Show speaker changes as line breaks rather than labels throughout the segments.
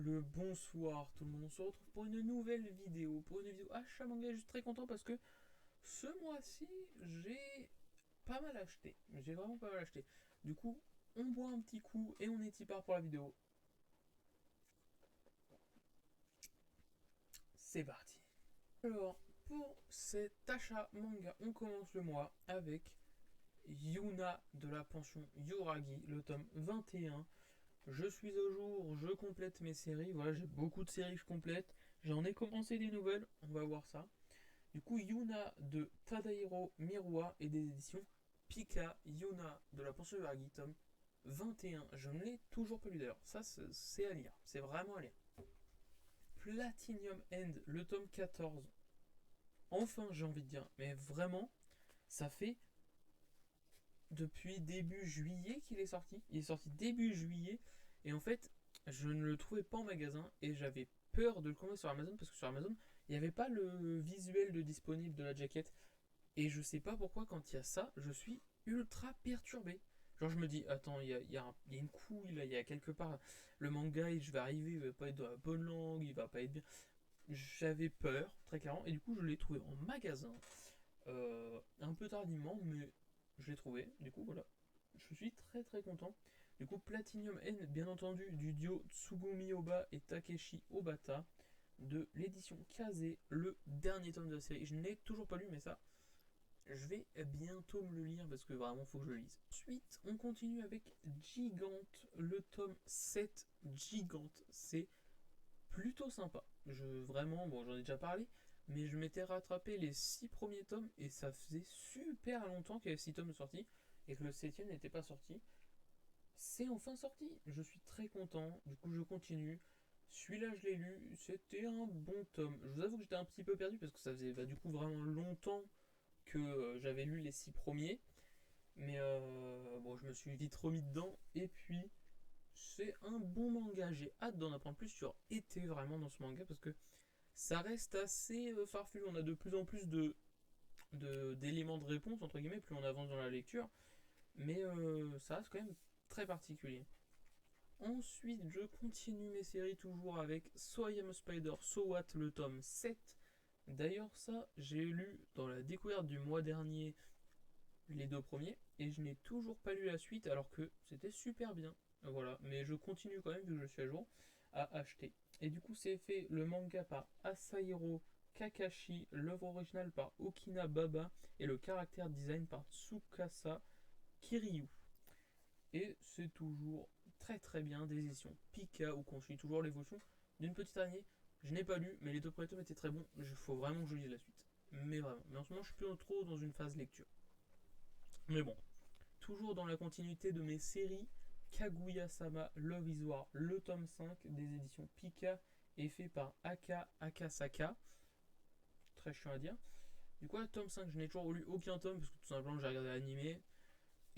Le bonsoir tout le monde, on se retrouve pour une nouvelle vidéo, achat manga. Je suis très content parce que ce mois-ci j'ai pas mal acheté, j'ai vraiment pas mal acheté. Du coup, on boit un petit coup et on est y part pour la vidéo. C'est parti. Alors, pour cet achat manga, on commence le mois avec Yuna de la pension Yuragi, le tome 21. Je suis au jour, je complète mes séries. Voilà, j'ai beaucoup de séries que je complète. J'en ai commencé des nouvelles, on va voir ça. Du coup, Yuna de Tadahiro Miruwa et des éditions Pika. Yuna de la pension Yuragi, tome 21. Je ne l'ai toujours pas lu d'ailleurs. Ça, c'est à lire. C'est vraiment à lire. Platinum End, le tome 14. Enfin, j'ai envie de dire. Mais vraiment, ça fait depuis début juillet qu'il est sorti. Il est sorti début juillet. Et en fait, je ne le trouvais pas en magasin. Et j'avais peur de le commander sur Amazon. Parce que sur Amazon, il n'y avait pas le visuel de disponible de la jaquette. Et je sais pas pourquoi, quand il y a ça, je suis ultra perturbé. Genre, je me dis, attends, il y a une couille là, il y a quelque part. Le manga, je vais arriver, il va pas être de la bonne langue, il va pas être bien. J'avais peur, très clairement. Et du coup, je l'ai trouvé en magasin. Un peu tardivement, mais je l'ai trouvé. Du coup, voilà. Je suis très très content. Du coup, Platinum N, bien entendu, du duo Tsugumi Oba et Takeshi Obata de l'édition Kaze, le dernier tome de la série. Je n'ai toujours pas lu, mais ça, je vais bientôt me le lire parce que vraiment faut que je le lise. Ensuite, on continue avec Gigante, le tome 7. Gigante, c'est plutôt sympa. Vraiment, bon, j'en ai déjà parlé, mais je m'étais rattrapé les 6 premiers tomes et ça faisait super longtemps qu'il y avait 6 tomes de sortie et que le septième n'était pas sorti. C'est enfin sorti, je suis très content, du coup je continue. Celui-là je l'ai lu, c'était un bon tome. Je vous avoue que j'étais un petit peu perdu parce que ça faisait du coup vraiment longtemps que j'avais lu les 6 premiers. Mais bon, je me suis vite remis dedans. Et puis, c'est un bon manga. J'ai hâte d'en apprendre plus sur été vraiment dans ce manga parce que ça reste assez farfelu. On a de plus en plus d'éléments de réponse, entre guillemets, plus on avance dans la lecture. Mais ça reste quand même très particulier. Ensuite, je continue mes séries toujours avec So I Am a Spider, So What, le tome 7. D'ailleurs, ça, j'ai lu dans la découverte du mois dernier les 2 premiers et je n'ai toujours pas lu la suite alors que c'était super bien. Voilà, mais je continue quand même vu que je suis à jour à acheter. Et du coup, c'est fait le manga par Asahiro Kakashi, l'œuvre originale par Okina Baba et le caractère design par Tsukasa Kiryu. Et c'est toujours très très bien, des éditions Pika où on suit toujours l'évolution d'une petite araignée. Je n'ai pas lu, mais les 2 premiers tomes étaient très bons. Il faut vraiment que je lise la suite. Mais vraiment. Mais en ce moment, je suis plus trop dans une phase lecture. Mais bon, toujours dans la continuité de mes séries, Kaguya-sama Love is War, le tome 5 des éditions Pika, est fait par Aka Akasaka. Très chiant à dire. Du coup, le tome 5, je n'ai toujours lu aucun tome parce que tout simplement j'ai regardé l'animé.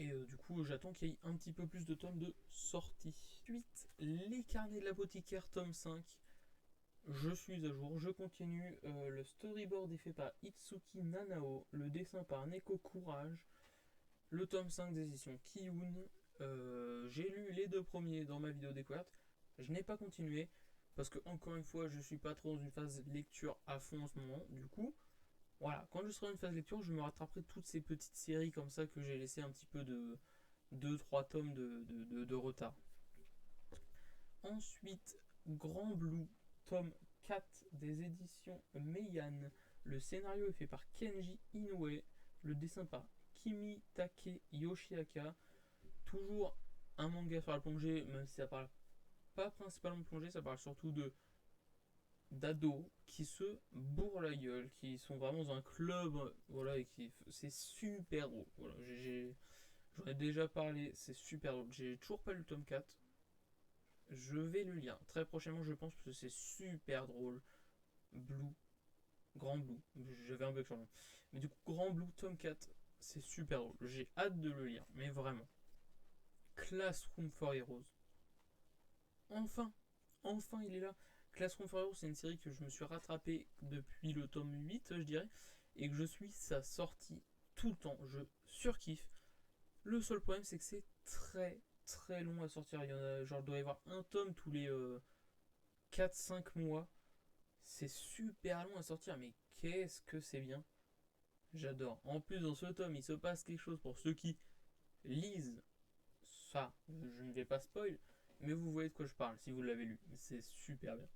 Et du coup, j'attends qu'il y ait un petit peu plus de tomes de sortie. Ensuite, Les Carnets de l'apothicaire, tome 5. Je suis à jour, je continue. Le storyboard est fait par Itsuki Nanao, le dessin par Neko Courage. Le tome 5 des éditions Kiyun. J'ai lu les 2 premiers dans ma vidéo découverte. Je n'ai pas continué parce que, encore une fois, je suis pas trop dans une phase lecture à fond en ce moment. Du coup, voilà, quand je serai dans une phase lecture, je me rattraperai toutes ces petites séries comme ça que j'ai laissé un petit peu de 2-3 tomes de retard. Ensuite, Grand Blue, tome 4 des éditions Meian. Le scénario est fait par Kenji Inoue, le dessin par Kimitake Yoshiaka. Toujours un manga sur la plongée, même si ça parle pas principalement de plongée, ça parle surtout de d'ados qui se bourrent la gueule, qui sont vraiment dans un club, voilà, et qui c'est super drôle. Voilà, j'en ai déjà parlé, c'est super drôle. J'ai toujours pas lu le tome 4. Je vais le lire très prochainement, je pense, parce que c'est super drôle. Blue, Grand Blue, j'avais un bug sur le nom. Mais du coup, Grand Blue, tome 4, c'est super drôle. J'ai hâte de le lire, mais vraiment. Classroom for Heroes. Enfin, enfin il est là. Classroom for Heroes, c'est une série que je me suis rattrapé depuis le tome 8, je dirais, et que je suis sa sortie tout le temps. Je surkiffe. Le seul problème, c'est que c'est très très long à sortir. Il y en a, genre, il doit y avoir un tome tous les 4-5 mois. C'est super long à sortir, mais qu'est-ce que c'est bien. J'adore. En plus, dans ce tome, il se passe quelque chose pour ceux qui lisent ça. Je ne vais pas spoil, mais vous voyez de quoi je parle si vous l'avez lu. C'est super bien.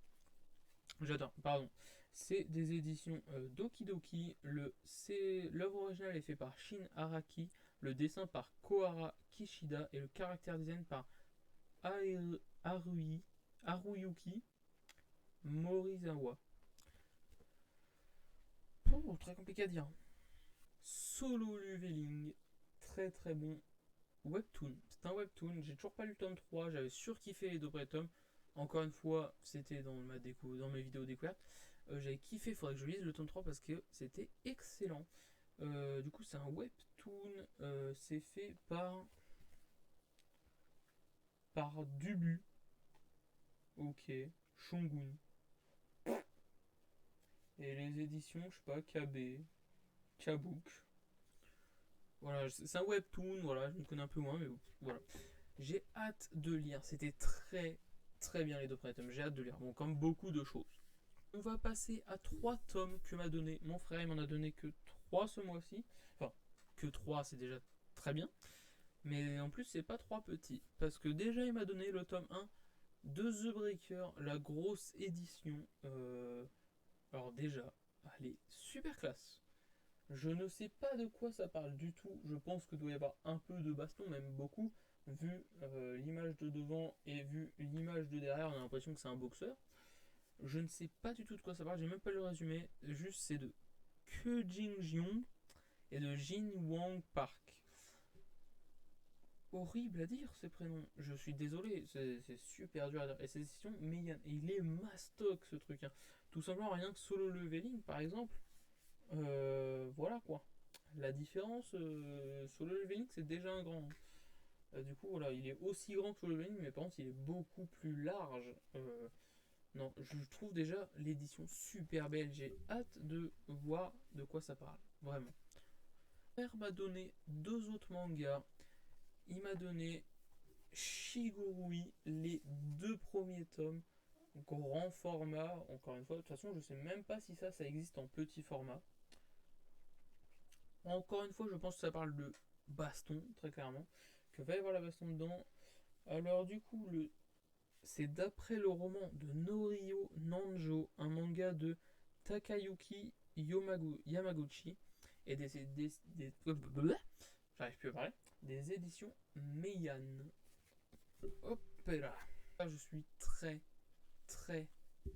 J'adore, pardon. C'est des éditions Doki Doki. L'œuvre originale est faite par Shin Araki, le dessin par Kohara Kishida et le character design par Haruyuki Morizawa. Très compliqué à dire. Solo Leveling, très très bon webtoon. C'est un webtoon, j'ai toujours pas lu le tome 3, j'avais surkiffé les deux premiers tomes. Encore une fois, c'était dans mes vidéos découvertes. J'avais kiffé, faudrait que je lise le tome 3 parce que c'était excellent. Du coup, c'est un webtoon, c'est fait par Dubu. Ok, Shongun. Et les éditions, je sais pas, KB, Kabook. Voilà, c'est un webtoon, voilà, je me connais un peu moins, mais voilà. J'ai hâte de lire, c'était très très bien les deux premiers tomes, j'ai hâte de lire, bon, comme beaucoup de choses. On va passer à 3 tomes que m'a donné mon frère, il m'en a donné que 3 ce mois-ci. Enfin, que 3 c'est déjà très bien, mais en plus c'est pas 3 petits, parce que déjà il m'a donné le tome 1 de The Breaker, la grosse édition. Alors déjà, elle est super classe. Je ne sais pas de quoi ça parle du tout. Je pense que doit y avoir un peu de baston, même beaucoup. Vu l'image de devant et vu l'image de derrière, on a l'impression que c'est un boxeur. Je ne sais pas du tout de quoi ça parle, j'ai même pas le résumé. Juste c'est de Ke Jing-jiong et de Jin Wang Park. Horrible à dire ces prénoms. Je suis désolé, c'est super dur à dire. Et c'est décision Meian. Et il est mastoc ce truc. Hein. Tout simplement rien que Solo Leveling par exemple. Voilà quoi. La différence, Solo Leveling c'est déjà un grand. Du coup voilà, il est aussi grand que Solo Leveling, mais par contre il est beaucoup plus large. Non, je trouve déjà l'édition super belle. J'ai hâte de voir de quoi ça parle. Vraiment. Mon père m'a donné 2 autres mangas. Il m'a donné Shigurui, les 2 premiers tomes. Grand format, encore une fois. De toute façon, je sais même pas si ça existe en petit format. Encore une fois, je pense que ça parle de baston, très clairement. Que va y avoir la baston dedans. Alors, du coup, c'est d'après le roman de Norio Nanjo, un manga de Takayuki Yamaguchi et j'arrive plus à parler, des éditions Meian. Hop là. Je suis très très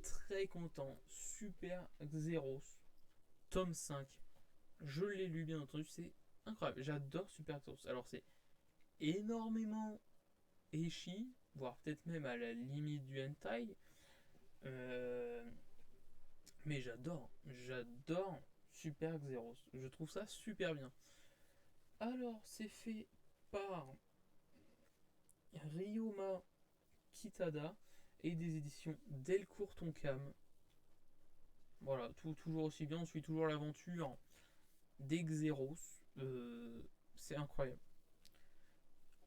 très content. Super Xeros, tome 5. Je l'ai lu bien entendu, c'est incroyable. J'adore Super Xeros. Alors c'est énormément Eshi, voire peut-être même à la limite du hentai. Mais j'adore Super Xeros. Je trouve ça super bien. Alors, c'est fait par Ryoma Kitada et des éditions Delcourt Tonkam. Voilà, toujours aussi bien. On suit toujours l'aventure d'Exeros. C'est incroyable.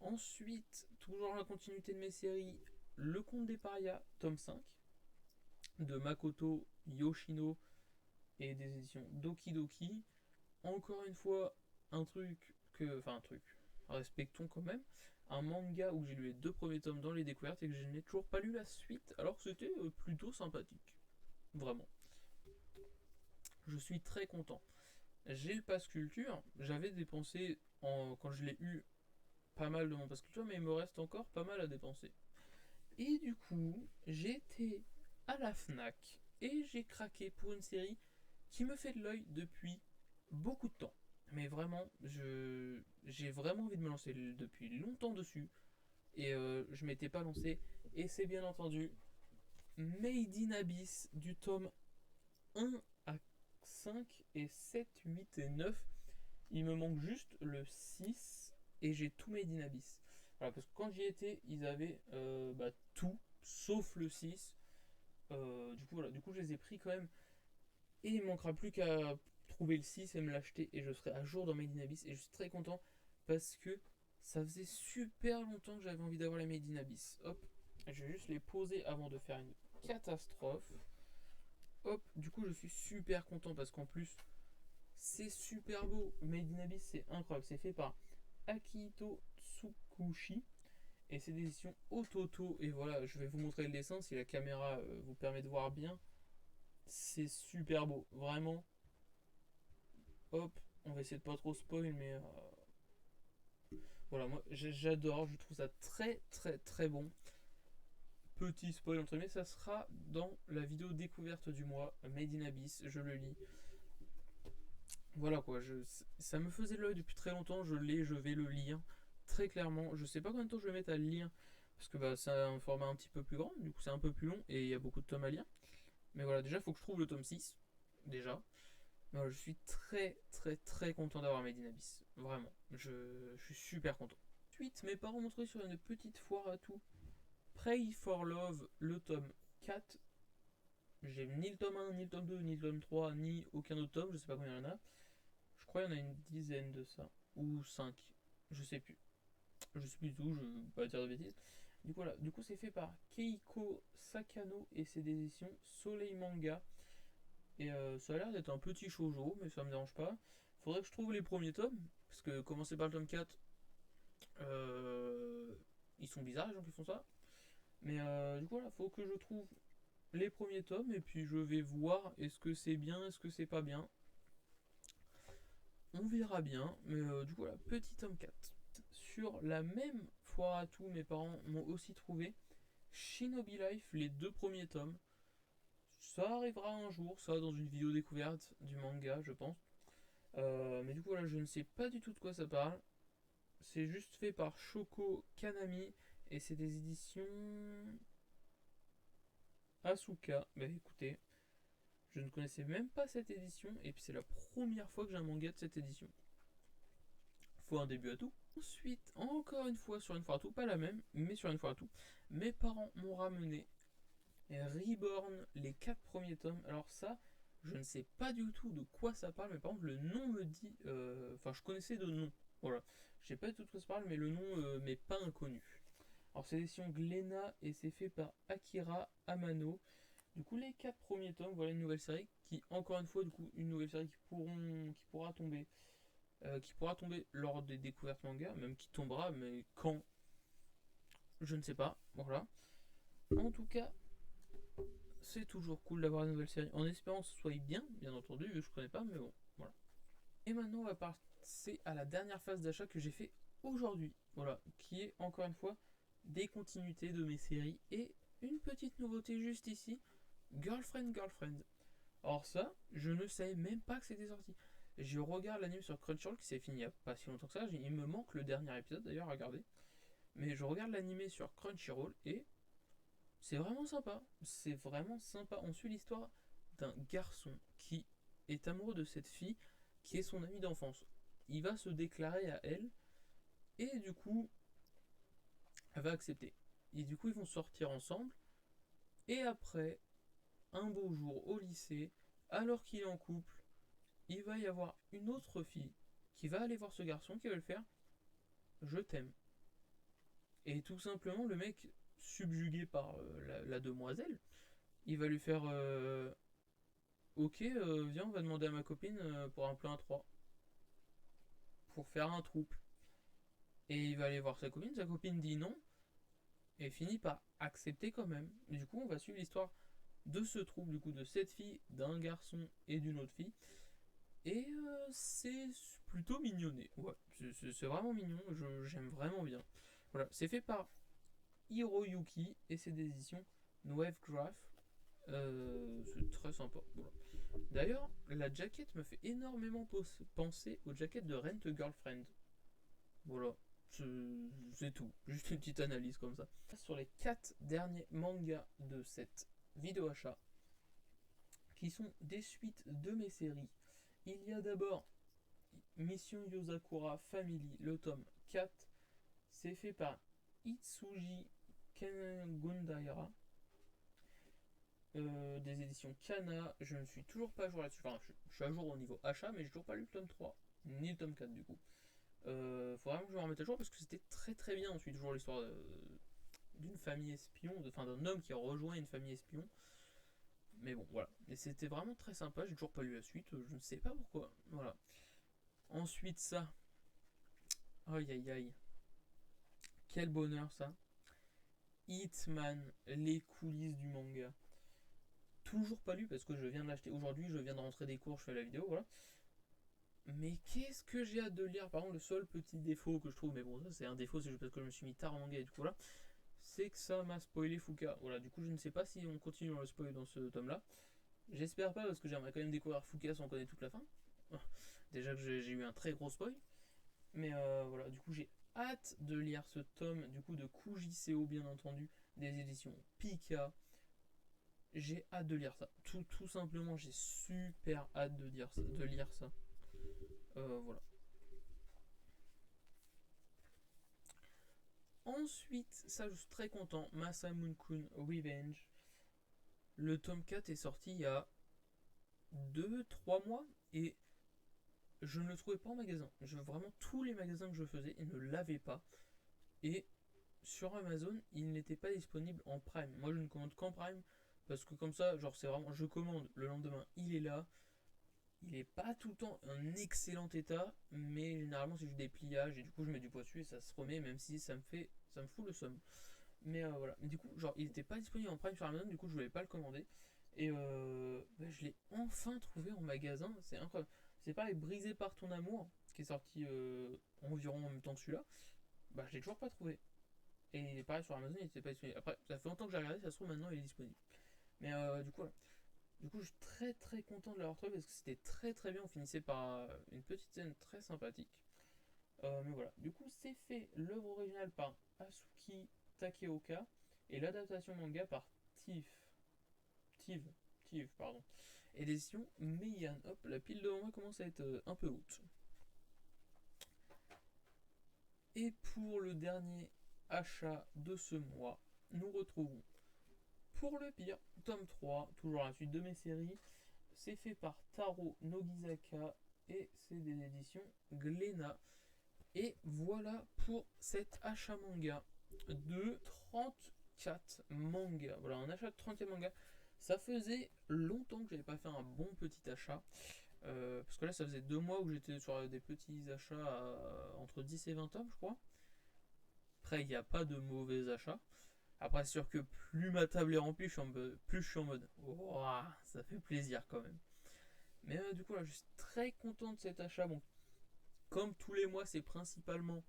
Ensuite, toujours la continuité de mes séries, Le Conte des Parias, tome 5, de Makoto Yoshino et des éditions Doki Doki. Encore une fois, un truc, respectons quand même, un manga où j'ai lu les 2 premiers tomes dans les découvertes et que je n'ai toujours pas lu la suite, alors que c'était plutôt sympathique. Vraiment. Je suis très content. J'ai le pass culture, j'avais dépensé, quand je l'ai eu, pas mal de mon pass culture, mais il me reste encore pas mal à dépenser. Et du coup, j'ai été à la FNAC et j'ai craqué pour une série qui me fait de l'œil depuis beaucoup de temps. Mais vraiment, j'ai vraiment envie de me lancer depuis longtemps dessus. Et je m'étais pas lancé. Et c'est bien entendu Made in Abyss du tome 1 à 5 et 7, 8 et 9. Il me manque juste le 6 et j'ai tout Made in Abyss. Voilà, parce que quand j'y étais, ils avaient tout, sauf le 6. Du coup, je les ai pris quand même. Et il manquera plus qu'à trouver le 6 et me l'acheter. Et je serai à jour dans Made in Abyss. Et je suis très content parce que ça faisait super longtemps que j'avais envie d'avoir les Made in Abyss. Hop, je vais juste les poser avant de faire catastrophe. Hop, du coup je suis super content parce qu'en plus c'est super beau. Made in Abyss, c'est incroyable. C'est fait par Akihito Tsukushi et c'est des éditions Ototo. Et voilà, je vais vous montrer le dessin si la caméra vous permet de voir bien. C'est super beau, vraiment. Hop, on va essayer de pas trop spoil, mais voilà, moi j'adore, je trouve ça très très très bon. Petit spoil entre guillemets, ça sera dans la vidéo découverte du mois, Made in Abyss, je le lis. Voilà quoi, ça me faisait l'œil depuis très longtemps, je vais le lire très clairement. Je sais pas combien de temps je vais mettre à le lire, parce que bah, c'est un format un petit peu plus grand, du coup c'est un peu plus long et il y a beaucoup de tomes à lire. Mais voilà, déjà il faut que je trouve le tome 6, déjà. Mais voilà, je suis très très très content d'avoir Made in Abyss, vraiment, je suis super content. Ensuite, mes parents m'ont trouvé sur une petite foire à tout Pray for Love, le tome 4. J'ai ni le tome 1, ni le tome 2, ni le tome 3, ni aucun autre tome, je sais pas combien il y en a. Je crois qu'il y en a une dizaine de ça. Ou 5. Je sais plus. Je sais plus du tout, je vais pas dire de bêtises. Du coup, voilà. Du coup, c'est fait par Keiko Sakano et c'est des éditions Soleil Manga. Et ça a l'air d'être un petit shoujo, mais ça me dérange pas. Faudrait que je trouve les premiers tomes. Parce que commencer par le tome 4, ils sont bizarres les gens qui font ça. Mais du coup, voilà, faut que je trouve les premiers tomes et puis je vais voir est-ce que c'est bien, est-ce que c'est pas bien. On verra bien, mais du coup, voilà, petit tome 4. Sur la même foire à tout, mes parents m'ont aussi trouvé Shinobi Life, les 2 premiers tomes. Ça arrivera un jour, ça dans une vidéo découverte du manga, je pense. Mais du coup, là, je ne sais pas du tout de quoi ça parle. C'est juste fait par Shoko Kanami et c'est des éditions Asuka. Bah écoutez, je ne connaissais même pas cette édition et puis c'est la première fois que j'ai un manga de cette édition. Faut un début à tout. Ensuite, encore une fois sur une foire à tout, pas la même, mais sur une foire à tout, mes parents m'ont ramené Reborn, les 4 premiers tomes. Alors ça, je ne sais pas du tout de quoi ça parle, mais par contre le nom me dit... Enfin, je connaissais de nom. Voilà. Je sais pas du tout de quoi ça parle, mais le nom m'est pas inconnu. Alors c'est l'édition Glénat et c'est fait par Akira Amano. Du coup, les 4 premiers tomes, voilà une nouvelle série qui, encore une fois, du coup, une nouvelle série qui pourra tomber lors des découvertes manga, même qui tombera, mais quand, je ne sais pas. Voilà. En tout cas, c'est toujours cool d'avoir une nouvelle série, en espérant que ce soit bien entendu, vu que je connais pas, mais bon, voilà. Et maintenant, on va passer à la dernière phase d'achat que j'ai fait aujourd'hui, voilà, qui est encore une fois des continuités de mes séries et une petite nouveauté juste ici, Girlfriend. Alors ça, je ne savais même pas que c'était sorti. Je regarde l'anime sur Crunchyroll qui s'est fini il n'y a pas si longtemps que ça. Il me manque le dernier épisode d'ailleurs à regarder. Mais je regarde l'anime sur Crunchyroll et c'est vraiment sympa. C'est vraiment sympa. On suit l'histoire d'un garçon qui est amoureux de cette fille qui est son amie d'enfance. Il va se déclarer à elle et du coup, elle va accepter. Et du coup, ils vont sortir ensemble. Et après, un beau jour au lycée, alors qu'il est en couple, il va y avoir une autre fille qui va aller voir ce garçon qui va le faire je t'aime. Et tout simplement, le mec, subjugué par la demoiselle, il va lui faire ok, viens, on va demander à ma copine pour un plan à 3 pour faire un trouble. Et il va aller voir sa copine dit non, et finit par accepter quand même. Et du coup, on va suivre l'histoire de ce trouble, du coup, de cette fille, d'un garçon et d'une autre fille. Et c'est plutôt mignonné. Ouais, c'est vraiment mignon, j'aime vraiment bien. Voilà, c'est fait par Hiroyuki et c'est des éditions Wave Graph. C'est très sympa. Voilà. D'ailleurs, la jaquette me fait énormément penser aux jaquettes de Rent a Girlfriend. Voilà, c'est tout. Juste une petite analyse comme ça. Sur les 4 derniers mangas de cette vidéo achat, qui sont des suites de mes séries. Il y a d'abord Mission Yozakura Family, le tome 4. C'est fait par Itsuji Kengundaira. Des éditions Kana. Je ne suis toujours pas à jour là-dessus. Enfin, je suis à jour au niveau achat, mais j'ai toujours pas lu le tome 3, ni le tome 4 du coup. Faut vraiment que je me remette à jour parce que c'était très très bien. Ensuite, toujours l'histoire d'une famille espion, enfin d'un homme qui a rejoint une famille espion. Mais bon, voilà. Et c'était vraiment très sympa. J'ai toujours pas lu la suite. Je ne sais pas pourquoi. Voilà. Ensuite, ça. Aïe aïe aïe. Quel bonheur ça. Hitman, les coulisses du manga. Toujours pas lu parce que je viens de l'acheter aujourd'hui. Je viens de rentrer des cours. Je fais la vidéo. Voilà. Mais qu'est-ce que j'ai hâte de lire. Par contre, le seul petit défaut que je trouve, mais bon, ça c'est un défaut, c'est juste parce que je me suis mis tard en manga et du coup là, c'est que ça m'a spoilé Fuka. Voilà, du coup, je ne sais pas si on continue dans le spoil dans ce tome-là. J'espère pas parce que j'aimerais quand même découvrir Fuka sans connaître toute la fin. Déjà que j'ai eu un très gros spoil. Mais voilà, du coup, j'ai hâte de lire ce tome du coup de Kujiseo, bien entendu, des éditions Pika. J'ai hâte de lire ça. Tout simplement, j'ai super hâte de lire ça. Voilà. Ensuite, ça je suis très content, Masamune-kun Revenge. Le tome 4 est sorti il y a 2-3 mois et je ne le trouvais pas en magasin. Vraiment, tous les magasins que je faisais, ils ne l'avaient pas. Et sur Amazon, il n'était pas disponible en Prime. Moi, je ne commande qu'en Prime parce que comme ça, genre, c'est vraiment, je commande le lendemain, il est là. Il est pas tout le temps en excellent état, mais généralement c'est juste des pliages et du coup je mets du poids dessus et ça se remet, même si ça me fout le somme. Mais voilà. Mais du coup, genre, il était pas disponible en Prime sur Amazon, du coup je voulais pas le commander. Et je l'ai enfin trouvé en magasin, c'est incroyable. C'est pareil, Brisé par ton amour, qui est sorti environ en même temps que celui-là. Bah, je l'ai toujours pas trouvé. Et pareil sur Amazon, il était pas disponible. Après, ça fait longtemps que j'ai regardé, ça se trouve maintenant il est disponible. Mais du coup, voilà. Du coup, je suis très très content de l'avoir trouvé parce que c'était très très bien. On finissait par une petite scène très sympathique. Mais voilà. Du coup, c'est fait l'œuvre originale par Asuki Takeoka et l'adaptation manga par Tiv. Tiv. Tiv, pardon. Édition Meian. Hop, la pile devant moi commence à être un peu haute. Et pour le dernier achat de ce mois, nous retrouvons Pour le pire, tome 3, toujours la suite de mes séries. C'est fait par Taro Nogizaka et c'est des éditions Glénat. Et voilà pour cet achat manga de 34 mangas. Voilà, un achat de 34 mangas. Ça faisait longtemps que j'avais pas fait un bon petit achat. Parce que là, ça faisait 2 mois où j'étais sur des petits achats entre 10 et 20 tomes, je crois. Après, il n'y a pas de mauvais achats. Après, c'est sûr que plus ma table est remplie, plus je suis en mode oh, ça fait plaisir quand même. Mais du coup, là, je suis très content de cet achat. Bon, comme tous les mois, c'est principalement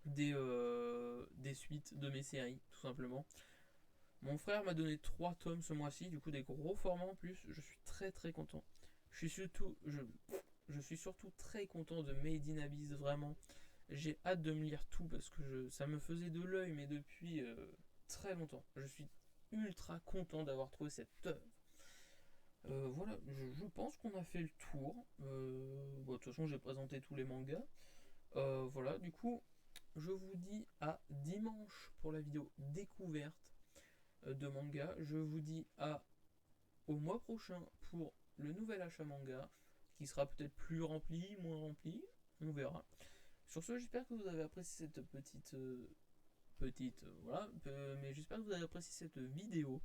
des suites de mes séries, tout simplement. Mon frère m'a donné 3 tomes ce mois-ci, du coup, des gros formats en plus. Je suis très très content. Je suis surtout très content de Made in Abyss, vraiment. J'ai hâte de me lire tout parce que ça me faisait de l'œil, mais depuis très longtemps. Je suis ultra content d'avoir trouvé cette œuvre. Voilà, je pense qu'on a fait le tour. De toute façon, j'ai présenté tous les mangas. Voilà, du coup, je vous dis à dimanche pour la vidéo découverte de manga. Je vous dis au mois prochain pour le nouvel achat manga, qui sera peut-être plus rempli, moins rempli, on verra. Sur ce, j'espère que vous avez apprécié cette voilà, mais j'espère que vous avez apprécié cette vidéo.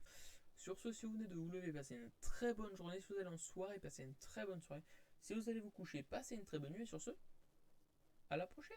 Sur ce, si vous venez de vous lever, passez une très bonne journée. Si vous allez en soirée, passez une très bonne soirée. Si vous allez vous coucher, passez une très bonne nuit. Et sur ce, à la prochaine.